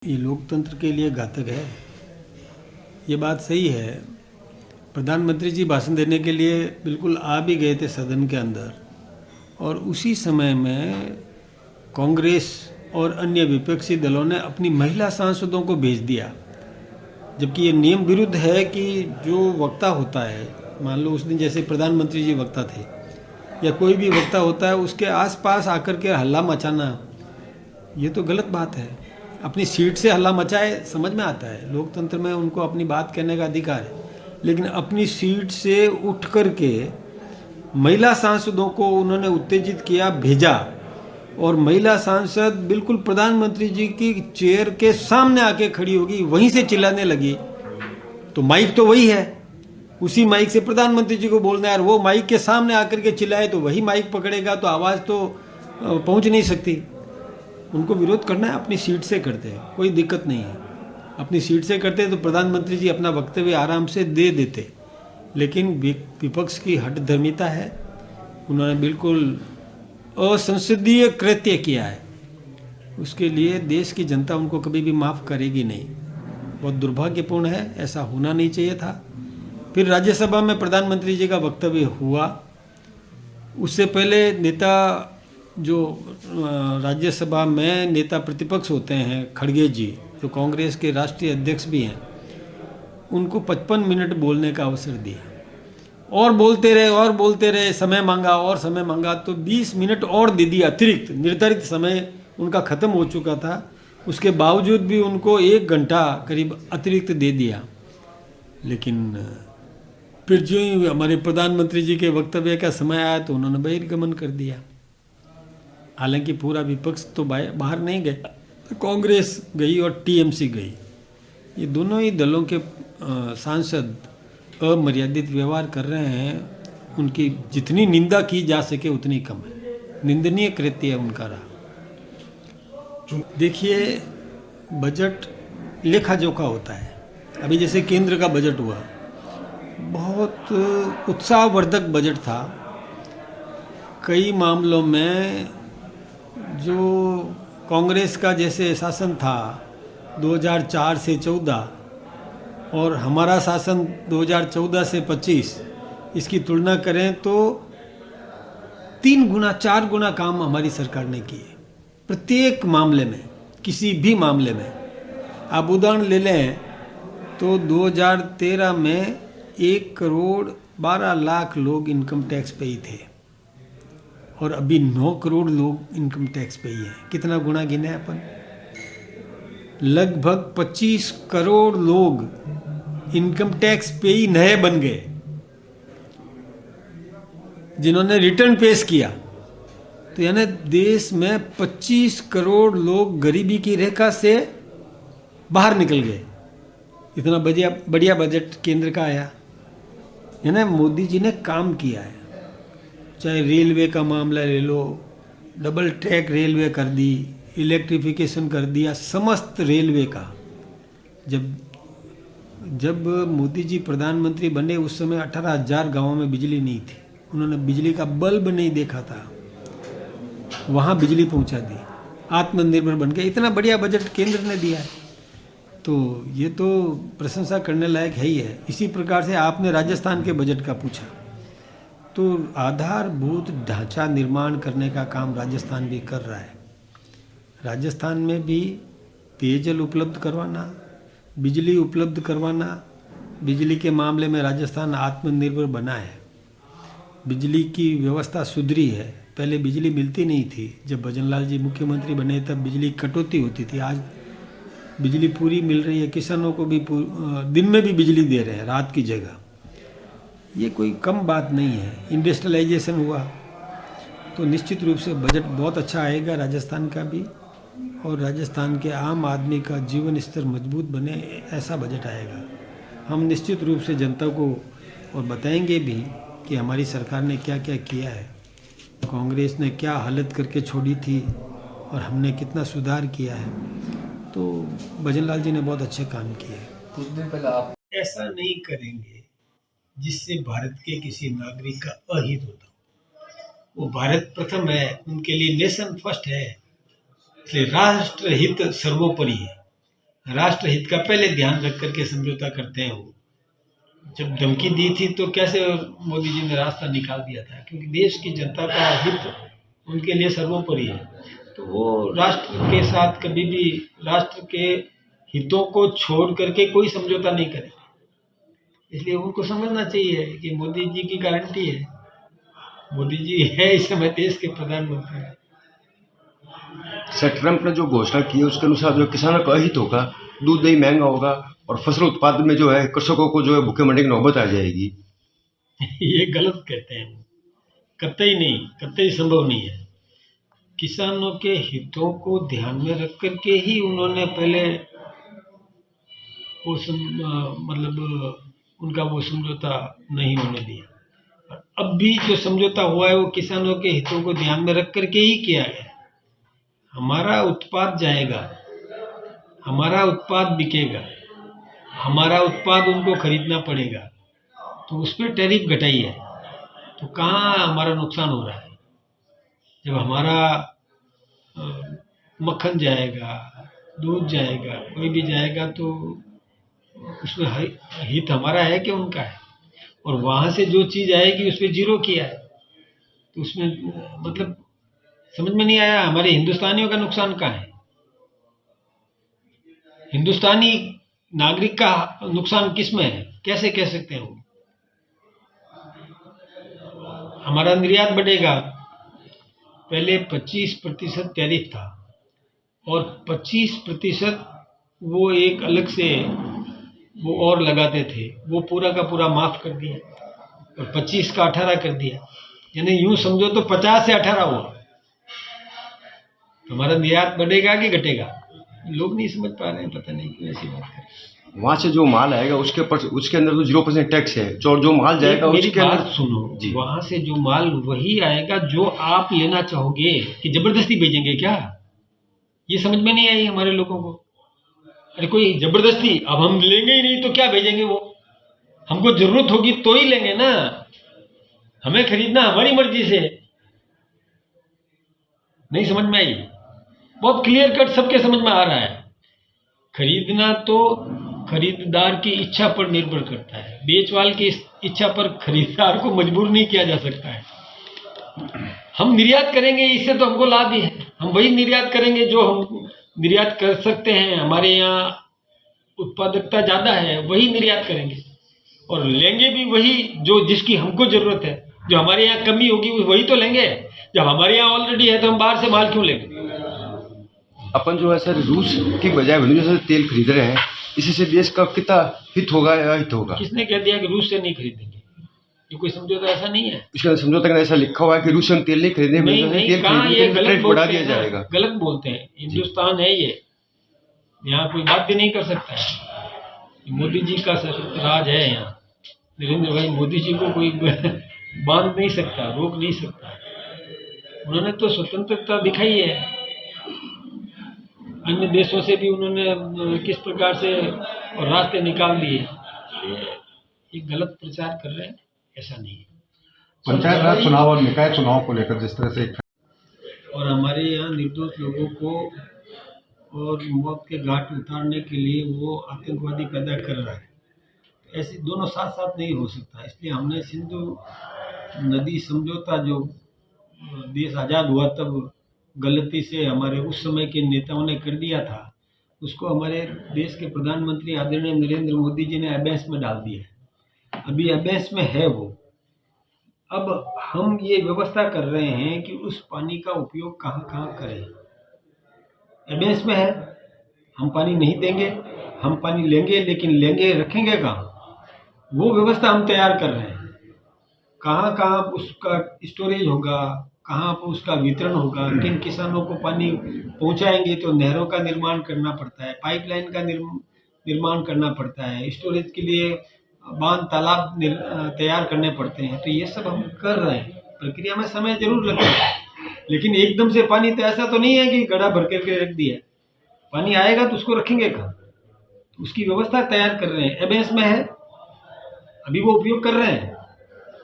ये लोकतंत्र के लिए घातक है। ये बात सही है। प्रधानमंत्री जी भाषण देने के लिए बिल्कुल आ भी गए थे सदन के अंदर, और उसी समय में कांग्रेस और अन्य विपक्षी दलों ने अपनी महिला सांसदों को भेज दिया, जबकि ये नियम विरुद्ध है कि जो वक्ता होता है, मान लो उस दिन जैसे प्रधानमंत्री जी वक्ता थे या कोई भी वक्ता होता है, उसके आसपास आकर के हल्ला मचाना, ये तो गलत बात है। अपनी सीट से हल्ला मचाए, समझ में आता है, लोकतंत्र में उनको अपनी बात कहने का अधिकार है, लेकिन अपनी सीट से उठ कर के महिला सांसदों को उन्होंने उत्तेजित किया, भेजा, और महिला सांसद बिल्कुल प्रधानमंत्री जी की चेयर के सामने आके खड़ी होगी, वहीं से चिल्लाने लगी। तो माइक तो वही है, उसी माइक से प्रधानमंत्री जी को बोलना है, और वो माइक के सामने आकर के चिल्लाए तो वही माइक पकड़ेगा, तो आवाज़ तो पहुंच नहीं सकती। उनको विरोध करना है, अपनी सीट से करते हैं, कोई दिक्कत नहीं है। अपनी सीट से करते तो प्रधानमंत्री जी अपना वक्तव्य आराम से दे देते, लेकिन विपक्ष की हठधर्मिता है। उन्होंने बिल्कुल असंसदीय कृत्य किया है, उसके लिए देश की जनता उनको कभी भी माफ़ करेगी नहीं। बहुत दुर्भाग्यपूर्ण है, ऐसा होना नहीं चाहिए था। फिर राज्यसभा में प्रधानमंत्री जी का वक्तव्य हुआ। उससे पहले नेता जो राज्यसभा में नेता प्रतिपक्ष होते हैं, खड़गे जी, जो कांग्रेस के राष्ट्रीय अध्यक्ष भी हैं, उनको 55 मिनट बोलने का अवसर दिया, और बोलते रहे, समय मांगा और समय मांगा, तो 20 मिनट और दे दिया अतिरिक्त। निर्धारित समय उनका ख़त्म हो चुका था, उसके बावजूद भी उनको 1 घंटा करीब अतिरिक्त दे दिया। लेकिन फिर जो ही हमारे प्रधानमंत्री जी के वक्तव्य का समय आया तो उन्होंने बहिर्गमन कर दिया। हालांकि पूरा विपक्ष तो बाहर नहीं गए, कांग्रेस गई और टीएमसी गई। ये दोनों ही दलों के सांसद अमर्यादित व्यवहार कर रहे हैं। उनकी जितनी निंदा की जा सके उतनी कम है, निंदनीय कृत्य है उनका रहा। देखिए, बजट लेखा जोखा होता है। अभी जैसे केंद्र का बजट हुआ, बहुत उत्साहवर्धक बजट था। कई मामलों में जो कांग्रेस का जैसे शासन था 2004 से 14 और हमारा शासन 2014 से 25, इसकी तुलना करें तो 3 गुना 4 गुना काम हमारी सरकार ने किए प्रत्येक मामले में। किसी भी मामले में आप उदाहरण ले लें तो 2013 में 1 करोड़ 12 लाख लोग इनकम टैक्स पेई थे, और अभी 9 करोड़ लोग इनकम टैक्स पेई हैं। कितना गुना गिने अपन? लगभग 25 करोड़ लोग इनकम टैक्स पेई नए बन गए, जिन्होंने रिटर्न पेश किया। तो यानी देश में 25 करोड़ लोग गरीबी की रेखा से बाहर निकल गए। इतना बढ़िया बजट केंद्र का आया, यानी मोदी जी ने काम किया है। चाहे रेलवे का मामला ले लो, डबल ट्रैक रेलवे कर दी, इलेक्ट्रिफिकेशन कर दिया समस्त रेलवे का। जब मोदी जी प्रधानमंत्री बने उस समय 18,000 गाँवों में बिजली नहीं थी। उन्होंने बिजली का बल्ब नहीं देखा था, वहाँ बिजली पहुँचा दी, आत्मनिर्भर बन गए। इतना बढ़िया बजट केंद्र ने दिया है, तो ये तो प्रशंसा करने लायक है ही है। इसी प्रकार से आपने राजस्थान के बजट का पूछा, तो आधारभूत ढांचा निर्माण करने का काम राजस्थान भी कर रहा है। राजस्थान में भी पेयजल उपलब्ध करवाना, बिजली उपलब्ध करवाना, बिजली के मामले में राजस्थान आत्मनिर्भर बना है। बिजली की व्यवस्था सुधरी है, पहले बिजली मिलती नहीं थी। जब भजनलाल जी मुख्यमंत्री बने तब बिजली कटौती होती थी, आज बिजली पूरी मिल रही है। किसानों को भी दिन में भी बिजली दे रहे हैं, रात की जगह। ये कोई कम बात नहीं है। इंडस्ट्रियलाइजेशन हुआ तो निश्चित रूप से बजट बहुत अच्छा आएगा राजस्थान का भी, और राजस्थान के आम आदमी का जीवन स्तर मजबूत बने, ऐसा बजट आएगा। हम निश्चित रूप से जनता को और बताएंगे भी कि हमारी सरकार ने क्या क्या किया है, कांग्रेस ने क्या हालत करके छोड़ी थी और हमने कितना सुधार किया है। तो भजनलाल जी ने बहुत अच्छे काम किए। कुछ दिन पहले आप ऐसा नहीं करेंगे जिससे भारत के किसी नागरिक का अहित होता हो। वो भारत प्रथम है, उनके लिए नेशन फर्स्ट है, इसलिए राष्ट्र हित सर्वोपरि है। राष्ट्र हित का पहले ध्यान रख करके समझौता करते हैं। वो जब धमकी दी थी तो कैसे मोदी जी ने रास्ता निकाल दिया था, क्योंकि देश की जनता का हित उनके लिए सर्वोपरि है। तो वो राष्ट्र के साथ कभी भी राष्ट्र के हितों को छोड़ करके कोई समझौता नहीं करे। इसलिए उनको समझना चाहिए कि मोदी जी की गारंटी है, मोदी जी है इस समय देश के प्रधानमंत्री। सर, ट्रंप ने जो घोषणा की है उसके अनुसार जो किसानों का अहित होगा, दूध दही महंगा होगा और फसल उत्पादन में जो है कृषकों को जो है भूखे मरने की नौबत आ जाएगी। ये गलत कहते हैं, कतई नहीं, कतई संभव नहीं है। किसानों के हितों को ध्यान में रख करके ही उन्होंने पहले वो मतलब उनका वो समझौता नहीं होने दिया। अब भी जो समझौता हुआ है वो किसानों के हितों को ध्यान में रख करके ही किया गया। हमारा उत्पाद जाएगा, हमारा उत्पाद बिकेगा, हमारा उत्पाद उनको खरीदना पड़ेगा, तो उस पर टैरिफ घटाई है। तो कहाँ हमारा नुकसान हो रहा है? जब हमारा मक्खन जाएगा, दूध जाएगा, कोई भी जाएगा, तो उसमें हित हमारा है कि उनका है? और वहाँ से जो चीज़ आएगी उस पर जीरो किया है, तो उसमें मतलब समझ में नहीं आया हमारे हिंदुस्तानियों का नुकसान कहाँ है? हिंदुस्तानी नागरिक का नुकसान किस में है? कैसे कह सकते हैं? हमारा निर्यात बढ़ेगा। पहले 25% टैरिफ था और 25% वो एक अलग से वो और लगाते थे, वो पूरा का पूरा माफ़ कर दिया और 25 का 18 कर दिया। यानी यूँ समझो तो 50 से 18 हुआ। हमारा निर्यात बढ़ेगा कि घटेगा? लोग नहीं समझ पा रहे हैं, पता नहीं क्यों ऐसी बात कर। वहाँ से जो माल आएगा उसके अंदर तो 0% टैक्स है, जो माल जाएगा उसके अंदर। सुनो जी, वहाँ से जो माल वही आएगा जो आप लेना चाहोगे, कि जबरदस्ती भेजेंगे क्या? ये समझ में नहीं आई हमारे लोगों को। अरे कोई जबरदस्ती, अब हम लेंगे ही नहीं तो क्या भेजेंगे वो? हमको जरूरत होगी तो ही लेंगे ना, हमें खरीदना हमारी मर्जी से। नहीं समझ में आई? बहुत क्लियर कट सबके समझ में आ रहा है। खरीदना तो खरीदार की इच्छा पर निर्भर करता है, बेचवाल की इच्छा पर खरीदार को मजबूर नहीं किया जा सकता है। हम निर्यात करेंगे, इससे तो हमको लाभ ही है। हम वही निर्यात करेंगे जो हम निर्यात कर सकते हैं, हमारे यहाँ उत्पादकता ज़्यादा है, वही निर्यात करेंगे और लेंगे भी वही जो जिसकी हमको ज़रूरत है। जो हमारे यहाँ कमी होगी वही तो लेंगे। जब हमारे यहाँ ऑलरेडी है तो हम बाहर से माल क्यों लेंगे? अपन जो है सर रूस की बजाय वेनेजुएला से तेल खरीद रहे हैं, इसी से देश का कितना हित होगा या अहित होगा? किसने कह दिया कि रूस से नहीं खरीदेंगे? ये कोई समझौता ऐसा नहीं है। इसका समझौता में ऐसा लिखा हुआ है कि रूस से तेल नहीं खरीदेंगे, नहीं, कहाँ ये गलत बढ़ा दिया जाएगा। गलत बोलते हैं। हिंदुस्तान है ये, यहाँ कोई बाध्य नहीं कर सकता है। मोदी जी का राज है यहाँ। नरेंद्र भाई मोदी जी को कोई बांध नहीं सकता, रोक नहीं सकता। उन्होंने तो स्वतंत्रता दिखाई है। अन्य देशों से भी उन्होंने किस प्रकार से और रास्ते निकाल दिए। ये गलत प्रचार कर रहे हैं, ऐसा नहीं है। पंचायत राज चुनाव और निकाय चुनाव को लेकर जिस तरह से और हमारे यहाँ निर्दोष लोगों को और मौत के घाट उतारने के लिए वो आतंकवादी पैदा कर रहा है, ऐसे दोनों साथ साथ नहीं हो सकता। इसलिए हमने सिंधु नदी समझौता जो देश आज़ाद हुआ तब गलती से हमारे उस समय के नेताओं ने कर दिया था, उसको हमारे देश के प्रधानमंत्री आदरणीय नरेंद्र मोदी जी ने अबेंस में डाल दिया है। अभी अबेंस में है वो। अब हम ये व्यवस्था कर रहे हैं कि उस पानी का उपयोग कहाँ कहाँ करें। अबेंस में है, हम पानी नहीं देंगे, हम पानी लेंगे, लेकिन लेंगे रखेंगे कहाँ? वो व्यवस्था हम तैयार कर रहे हैं। कहाँ कहाँ उसका स्टोरेज होगा, कहाँ पर उसका वितरण होगा, किन किसानों को पानी पहुँचाएंगे। तो नहरों का निर्माण करना पड़ता है, पाइपलाइन का निर्माण करना पड़ता है, स्टोरेज के लिए बांध तालाब तैयार करने पड़ते हैं। तो ये सब हम कर रहे हैं। प्रक्रिया में समय जरूर लगता है, लेकिन एकदम से पानी तो ऐसा तो नहीं है कि गड्ढा भर करके रख दिया। पानी आएगा तो उसको रखेंगे कहाँ? उसकी व्यवस्था तैयार कर रहे हैं। एबेंस में है, अभी वो उपयोग कर रहे हैं,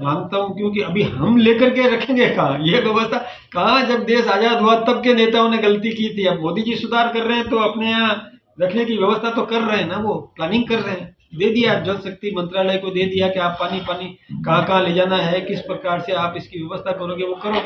मानता हूँ, क्योंकि अभी हम लेकर के रखेंगे कहाँ ये व्यवस्था? कहाँ जब देश आज़ाद हुआ तब के नेताओं ने गलती की थी। अब मोदी जी सुधार कर रहे हैं तो अपने यहाँ रखने की व्यवस्था तो कर रहे हैं ना, वो प्लानिंग कर रहे हैं। दे दिया जल शक्ति मंत्रालय को, दे दिया कि आप पानी कहाँ कहाँ ले जाना है, किस प्रकार से आप इसकी व्यवस्था करोगे वो करो।